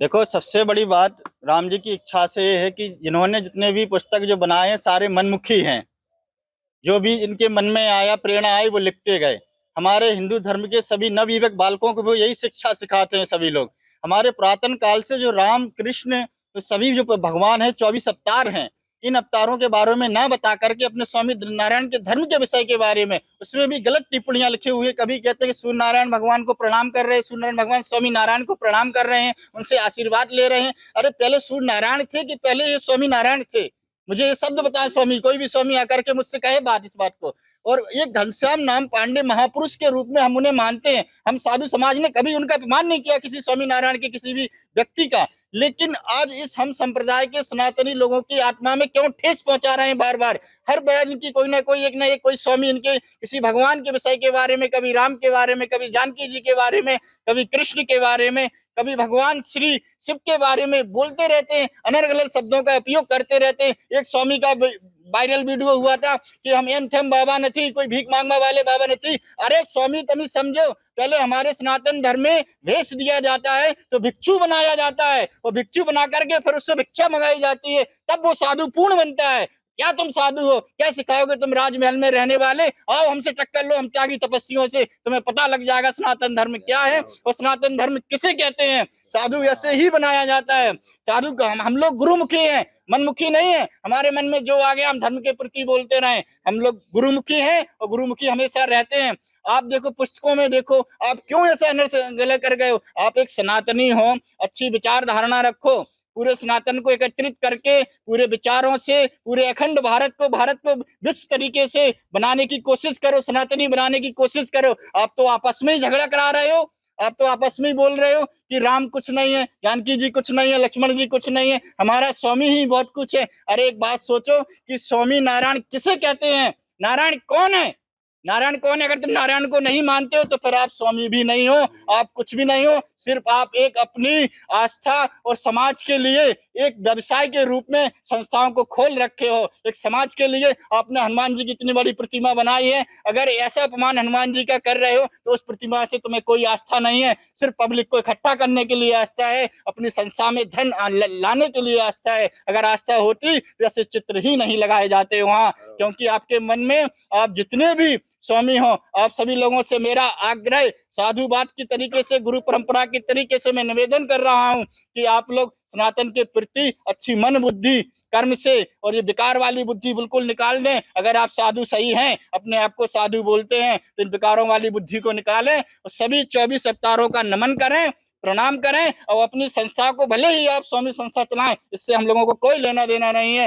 देखो, सबसे बड़ी बात राम जी की इच्छा से ये है कि इन्होंने जितने भी पुस्तक जो बनाए हैं सारे मनमुखी हैं। जो भी इनके मन में आया, प्रेरणा आई, वो लिखते गए। हमारे हिंदू धर्म के सभी नवयुवक बालकों को भी यही शिक्षा सिखाते हैं सभी लोग। हमारे पुरातन काल से जो राम कृष्ण तो सभी जो भगवान है 24 अवतार हैं। इन अवतारों के बारे में ना बता करके अपने स्वामी नारायण के धर्म के विषय के बारे में उसमें भी गलत टिप्पणियां लिखी हुई है। कभी कहते हैं कि सूर्य नारायण भगवान को प्रणाम कर रहे हैं, सूर्य नारायण भगवान स्वामी नारायण को प्रणाम कर रहे हैं, उनसे आशीर्वाद ले रहे हैं। अरे पहले सूर्य नारायण थे कि पहले ये स्वामी नारायण थे? मुझे ये शब्द बताए स्वामी, कोई भी स्वामी आकर के मुझसे कहे बात इस बात को। और एक घनश्याम नाम पांडे महापुरुष के रूप में हम उन्हें मानते हैं। हम साधु समाज ने कभी उनका अपमान नहीं किया किसी स्वामी नारायण के किसी भी व्यक्ति का। लेकिन आज इस हम संप्रदाय के सनातनी लोगों की आत्मा में क्यों ठेस पहुंचा रहे हैं बार बार? हर बार इनकी कोई ना कोई एक ना एक कोई स्वामी इनके किसी भगवान के विषय के बारे में, कभी राम के बारे में, कभी जानकी जी के बारे में, कभी कृष्ण के बारे में, कभी भगवान श्री शिव के बारे में बोलते रहते हैं, अनर्गल गलत शब्दों का उपयोग करते रहते हैं। एक स्वामी का वायरल वीडियो हुआ था कि हम एम थेम बाबा नहीं, कोई भीख मांगने वाले बाबा नहीं। अरे स्वामी तुम समझो, पहले हमारे सनातन धर्म में भेष दिया जाता है तो भिक्षु बनाया जाता है, और भिक्षु बना करके फिर उससे भिक्षा मंगाई जाती है, तब वो साधु पूर्ण बनता है। क्या तुम साधु हो? क्या सिखाओगे तुम राजमहल में रहने वाले? आओ हमसे टक्कर लो, हम त्यागी तपस्वियों से, तुम्हें पता लग जाएगा सनातन धर्म क्या है और सनातन धर्म किसे कहते हैं। साधु ऐसे ही बनाया जाता है। साधु हम लोग गुरुमुखी हैं, मनमुखी नहीं है। हमारे मन में जो आ गया हम धर्म के प्रति बोलते रहे। हम लोग गुरुमुखी हैं और गुरुमुखी हमेशा रहते हैं। आप देखो पुस्तकों में देखो, आप क्यों ऐसा अनर्थ गलत कर गए हो? आप एक सनातनी हो, अच्छी विचार धारणा रखो, पूरे सनातन को एकत्रित करके पूरे विचारों से पूरे अखंड भारत को विश्व तरीके से बनाने की कोशिश करो, सनातनी बनाने की कोशिश करो। आप तो आपस में ही झगड़ा करा रहे हो। आप तो आपस में ही बोल रहे हो कि राम कुछ नहीं है, जानकी जी कुछ नहीं है, लक्ष्मण जी कुछ नहीं है, हमारा स्वामी ही बहुत कुछ है। अरे एक बात सोचो कि स्वामी नारायण किसे कहते हैं? नारायण कौन है? नारायण कौन है? अगर तुम नारायण को नहीं मानते हो तो फिर आप स्वामी भी नहीं हो, आप कुछ भी नहीं हो। सिर्फ आप एक अपनी आस्था और समाज के लिए एक व्यवसाय के रूप में संस्थाओं को खोल रखे हो। एक समाज के लिए आपने हनुमान जी की इतनी बड़ी प्रतिमा बनाई है। अगर ऐसा अपमान हनुमान जी का कर रहे हो तो उस प्रतिमा से तुम्हें कोई आस्था नहीं है, सिर्फ पब्लिक को इकट्ठा करने के लिए आस्था है, अपनी संस्था में धन लाने के लिए आस्था है। अगर आस्था होती तो ऐसे चित्र ही नहीं लगाए जाते वहां, क्योंकि आपके मन में आप जितने भी स्वामी हो, आप सभी लोगों से मेरा आग्रह साधुवाद की तरीके से, गुरु परंपरा की तरीके से मैं निवेदन कर रहा हूं कि आप लोग सनातन के प्रति अच्छी मन बुद्धि कर्म से और ये विकार वाली बुद्धि बिल्कुल निकाल दें। अगर आप साधु सही हैं, अपने आप को साधु बोलते हैं, तो इन विकारों वाली बुद्धि को निकालें और सभी 24 अवतारों का नमन करें, प्रणाम करें, और अपनी संस्था को भले ही आप स्वामी संस्था चलाएं, इससे हम लोगों को कोई लेना देना नहीं है।